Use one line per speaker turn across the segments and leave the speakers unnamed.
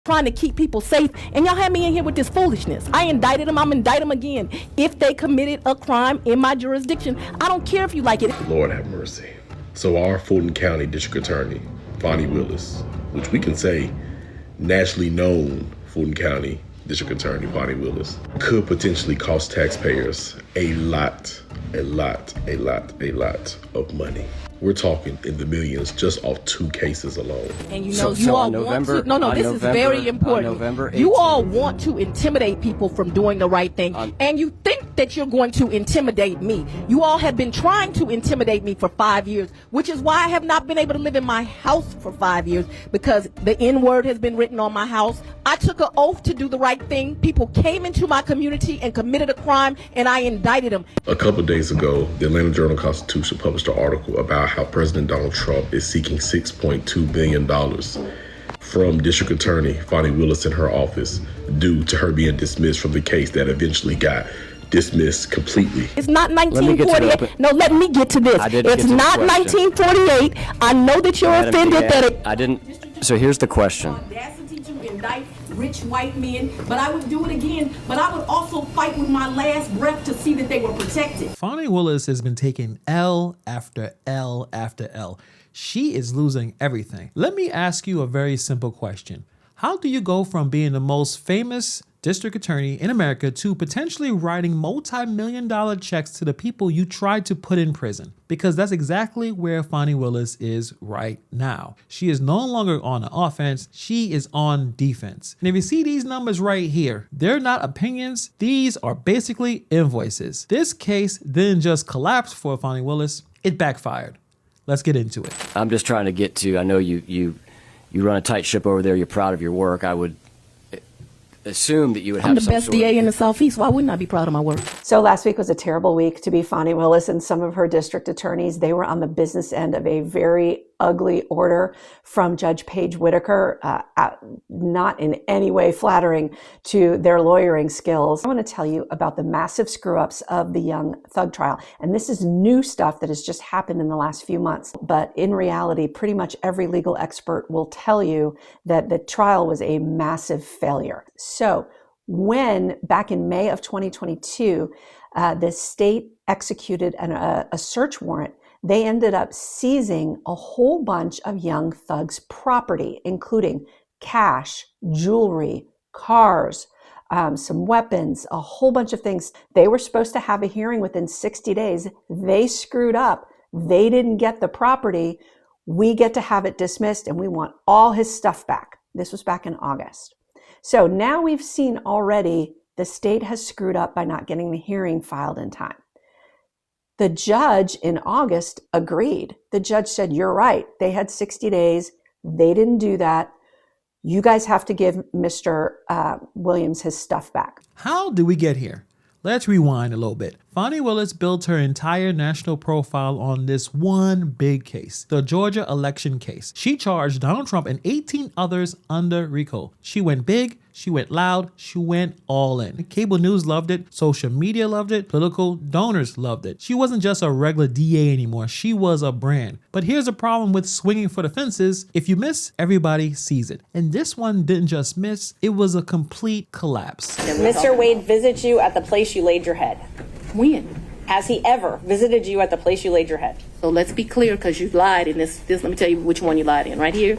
trying to keep people safe, and y'all had me in here with this foolishness. I indicted them, I'm indicting them again. If they committed a crime in my jurisdiction, I don't care if you like it.
Lord have mercy. So our Fulton County District Attorney, Fani Willis, which we can say nationally known Fulton County District Attorney Fani Willis, could potentially cost taxpayers a lot of money. We're talking in the millions just off 2 cases alone.
And you know, you all want to, this is very important. You all want to intimidate people from doing the right thing, and you think that you're going to intimidate me. You all have been trying to intimidate me for 5 years, which is why I have not been able to live in my house for 5 years, because the N-word has been written on my house. I took an oath to do the right thing. People came into my community and committed a crime, and I indicted them.
A couple of days ago, the Atlanta Journal-Constitution published an article about how President Donald Trump is seeking $6.2 billion from District Attorney Fani Willis in her office due to her being dismissed from the case that eventually got dismissed completely.
It's not 1948. No, let me get to this. It's not 1948. I know that you're offended that it...
I didn't... So here's the question.
Audacity to indict rich white men, but I would do it again, but I would also fight with my last breath to see that they were protected.
Fani Willis has been taking L after L after L. She is losing everything. Let me ask you a very simple question. How do you go from being the most famous district attorney in America to potentially writing multi-million-dollar checks to the people you tried to put in prison? Because that's exactly where Fani Willis is right now. She is no longer on the offense, she is on defense. And if you see these numbers right here, they're not opinions, these are basically invoices. This case didn't just collapse for Fani Willis, it backfired. Let's get into it.
I'm just trying to get to, I know you run a tight ship over there, you're proud of your work. I would assume that you would have
I'm the best DA in the Southeast. Why wouldn't I be proud of my work?
So last week was a terrible week to be Fani Willis and some of her district attorneys. They were on the business end of a very ugly order from Judge Paige Whitaker, not in any way flattering to their lawyering skills. I want to tell you about the massive screw-ups of the Young Thug trial. And this is new stuff that has just happened in the last few months. But in reality, pretty much every legal expert will tell you that the trial was a massive failure. So when, back in May of 2022, the state executed a search warrant, they ended up seizing a whole bunch of Young Thug's property, including cash, jewelry, cars, some weapons, a whole bunch of things. They were supposed to have a hearing within 60 days. They screwed up. They didn't get the property. We get to have it dismissed, and we want all his stuff back. This was back in August. So now we've seen already the state has screwed up by not getting the hearing filed in time. The judge in August agreed. The judge said, you're right. They had 60 days. They didn't do that. You guys have to give Mr. Williams his stuff back.
How did we get here? Let's rewind a little bit. Fani Willis built her entire national profile on this one big case, the Georgia election case. She charged Donald Trump and 18 others under RICO. She went big, she went loud, she went all in. Cable news loved it, social media loved it, political donors loved it. She wasn't just a regular DA anymore, she was a brand. But here's a problem with swinging for the fences. If you miss, everybody sees it. And this one didn't just miss, it was a complete collapse.
Mr. Wade visits you at the place you laid your head.
When?
Has he ever visited you at the place you laid your head?
So let's be clear, because you lied in this. Let me tell you which one you lied in. Right here.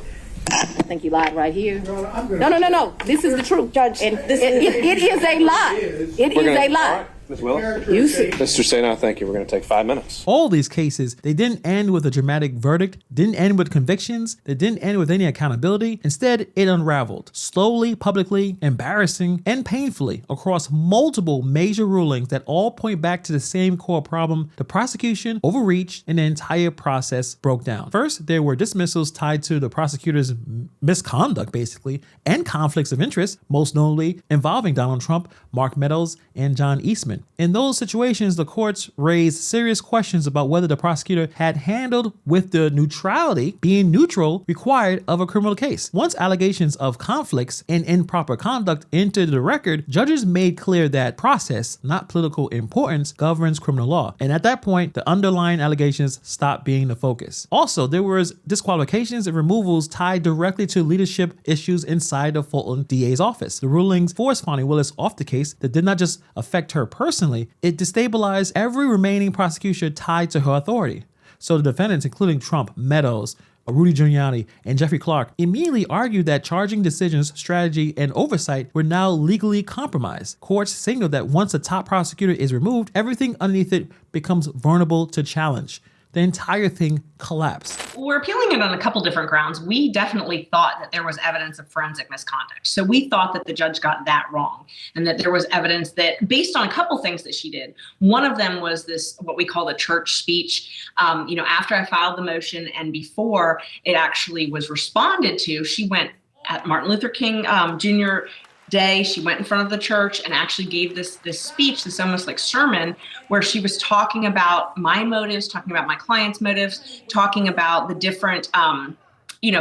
I think you lied right here. No. This is the truth,
Judge.
And it is a lie. It is a lie.
Ms. Willis?
You see.
Mr. Sena, thank you. We're going to take 5 minutes.
All these cases, they didn't end with a dramatic verdict, didn't end with convictions, they didn't end with any accountability. Instead, it unraveled, slowly, publicly, embarrassing, and painfully across multiple major rulings that all point back to the same core problem. The prosecution overreached and the entire process broke down. First, there were dismissals tied to the prosecutor's misconduct, basically, and conflicts of interest, most notably involving Donald Trump, Mark Meadows, and John Eastman. innocent. In those situations, the courts raised serious questions about whether the prosecutor had handled with the neutrality, being neutral, required of a criminal case. Once allegations of conflicts and improper conduct entered the record, judges made clear that process, not political importance, governs criminal law. And at that point, the underlying allegations stopped being the focus. Also, there was disqualifications and removals tied directly to leadership issues inside the Fulton DA's office. The rulings forced Fani Willis off the case that did not just affect her personally, it destabilized every remaining prosecution tied to her authority. So the defendants, including Trump, Meadows, Rudy Giuliani, and Jeffrey Clark, immediately argued that charging decisions, strategy, and oversight were now legally compromised. Courts signaled that once a top prosecutor is removed, everything underneath it becomes vulnerable to challenge. The entire thing collapsed.
We're appealing it on a couple different grounds. We definitely thought that there was evidence of forensic misconduct. So we thought that the judge got that wrong and that there was evidence that based on a couple things that she did. One of them was this, what we call the church speech. After I filed the motion and before it actually was responded to, she went at Martin Luther King Jr. Day, she went in front of the church and actually gave this speech, this almost like sermon, where she was talking about my motives, talking about my client's motives, talking about the different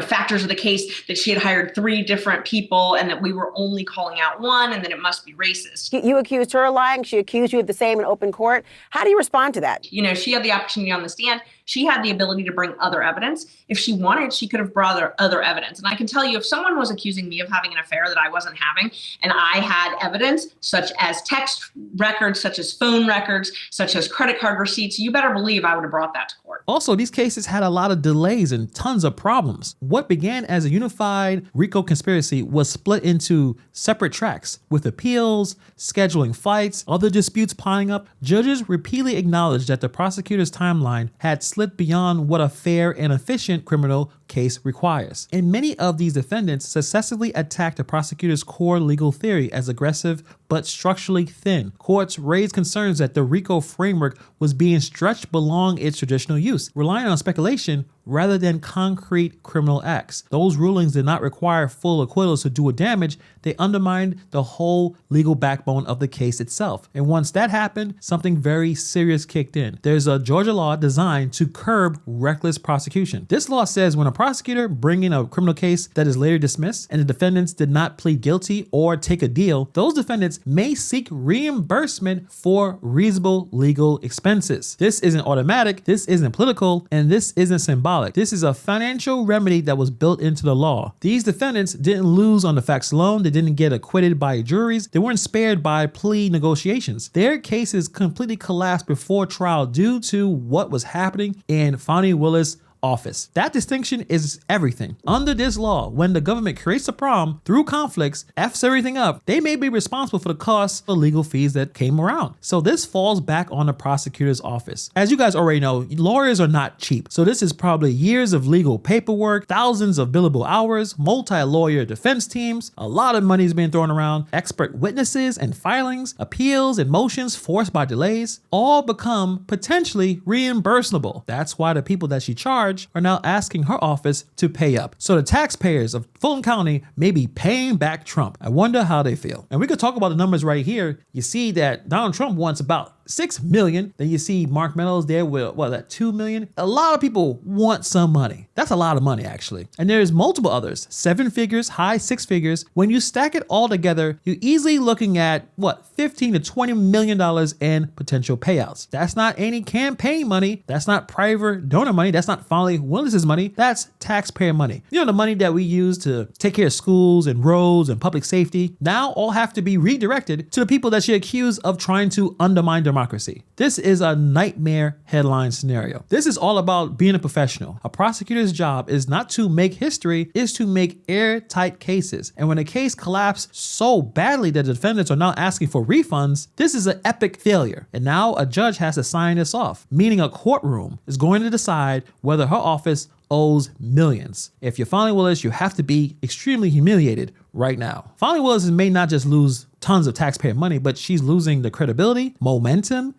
factors of the case, that she had hired 3 different people and that we were only calling out one and that it must be racist.
You accused her of lying. She accused you of the same in open court. How do you respond to that?
She had the opportunity on the stand. She had the ability to bring other evidence. If she wanted, she could have brought other evidence. And I can tell you, if someone was accusing me of having an affair that I wasn't having, and I had evidence such as text records, such as phone records, such as credit card receipts, you better believe I would have brought that to court.
Also, these cases had a lot of delays and tons of problems. What began as a unified RICO conspiracy was split into separate tracks, with appeals, scheduling fights, other disputes piling up. Judges repeatedly acknowledged that the prosecutor's timeline had slipped beyond what a fair and efficient criminal case requires. And many of these defendants successively attacked the prosecutor's core legal theory as aggressive but structurally thin. Courts raised concerns that the RICO framework was being stretched beyond its traditional use, relying on speculation rather than concrete criminal acts. Those rulings did not require full acquittals to do a damage. They undermined the whole legal backbone of the case itself. And once that happened, something very serious kicked in. There's a Georgia law designed to curb reckless prosecution. This law says when a prosecutor brings in a criminal case that is later dismissed and the defendants did not plead guilty or take a deal, those defendants may seek reimbursement for reasonable legal expenses. This isn't automatic, this isn't political, and this isn't symbolic. This is a financial remedy that was built into the law. These defendants didn't lose on the facts alone. They didn't get acquitted by juries. They weren't spared by plea negotiations. Their cases completely collapsed before trial due to what was happening in Fani Willis' office. That distinction is everything. Under this law, when the government creates a problem through conflicts, F's everything up, they may be responsible for the costs of legal fees that came around. So this falls back on the prosecutor's office. As you guys already know, lawyers are not cheap. So this is probably years of legal paperwork, thousands of billable hours, multi-lawyer defense teams, a lot of money is being thrown around, expert witnesses and filings, appeals and motions forced by delays, all become potentially reimbursable. That's why the people that she charged are now asking her office to pay up. So the taxpayers of Fulton County may be paying back Trump. I wonder how they feel. And we could talk about the numbers right here. You see that Donald Trump wants about $6 million. Then you see Mark Meadows there with, $2 million. A lot of people want some money. That's a lot of money, actually. And there's multiple others, 7 figures, high 6 figures. When you stack it all together, you're easily looking at $15 to $20 million in potential payouts. That's not any campaign money. That's not private donor money. That's not Fani Willis's money. That's taxpayer money. The money that we use to take care of schools and roads and public safety now all have to be redirected to the people that she accused of trying to undermine democracy. This is a nightmare headline scenario. This is all about being a professional. A prosecutor's job is not to make history, it's to make airtight cases. And when a case collapsed so badly that the defendants are now asking for refunds, this is an epic failure. And now a judge has to sign this off, meaning a courtroom is going to decide whether her office owes millions. If you're Fani Willis, you have to be extremely humiliated right now. Fani Willis may not just lose tons of taxpayer money, but she's losing the credibility, momentum,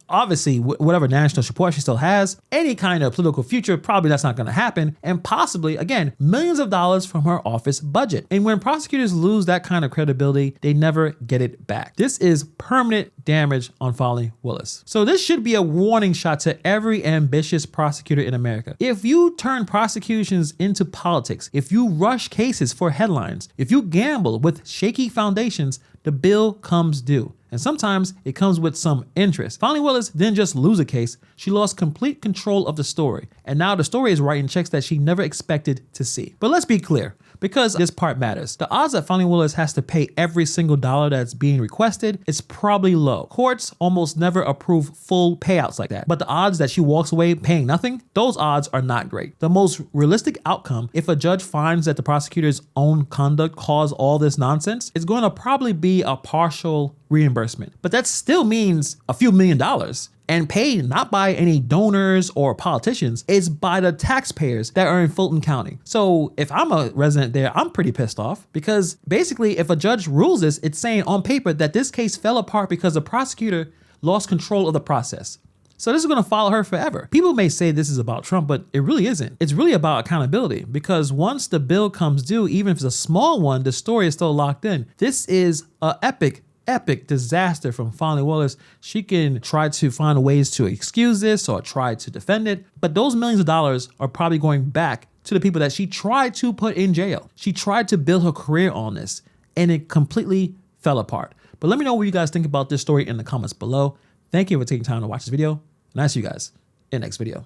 obviously whatever national support she still has, any kind of political future, probably that's not going to happen. And possibly, again, millions of dollars from her office budget. And when prosecutors lose that kind of credibility, they never get it back. This is permanent damage on Fani Willis. So this should be a warning shot to every ambitious prosecutor in America. If you turn prosecutions into politics, if you rush cases for headlines, if you gamble with shaky foundations, the bill comes due. And sometimes it comes with some interest. Fani Willis didn't just lose a case, she lost complete control of the story. And now the story is writing checks that she never expected to see. But let's be clear, because this part matters. The odds that Fani Willis has to pay every single dollar that's being requested is probably low. Courts almost never approve full payouts like that. But the odds that she walks away paying nothing, those odds are not great. The most realistic outcome, if a judge finds that the prosecutor's own conduct caused all this nonsense, is going to probably be a partial reimbursement. But that still means a few $1,000,000. And paid not by any donors or politicians, it's by the taxpayers that are in Fulton County. So if I'm a resident there, I'm pretty pissed off because basically if a judge rules this, it's saying on paper that this case fell apart because the prosecutor lost control of the process. So this is going to follow her forever. People may say this is about Trump, but it really isn't. It's really about accountability because once the bill comes due, even if it's a small one, the story is still locked in. This is an epic disaster from Fani Willis. She can try to find ways to excuse this or try to defend it, but those millions of dollars are probably going back to the people that she tried to put in jail. She tried to build her career on this and it completely fell apart. But let me know what you guys think about this story in the comments below. Thank you for taking time to watch this video and I'll see you guys in the next video.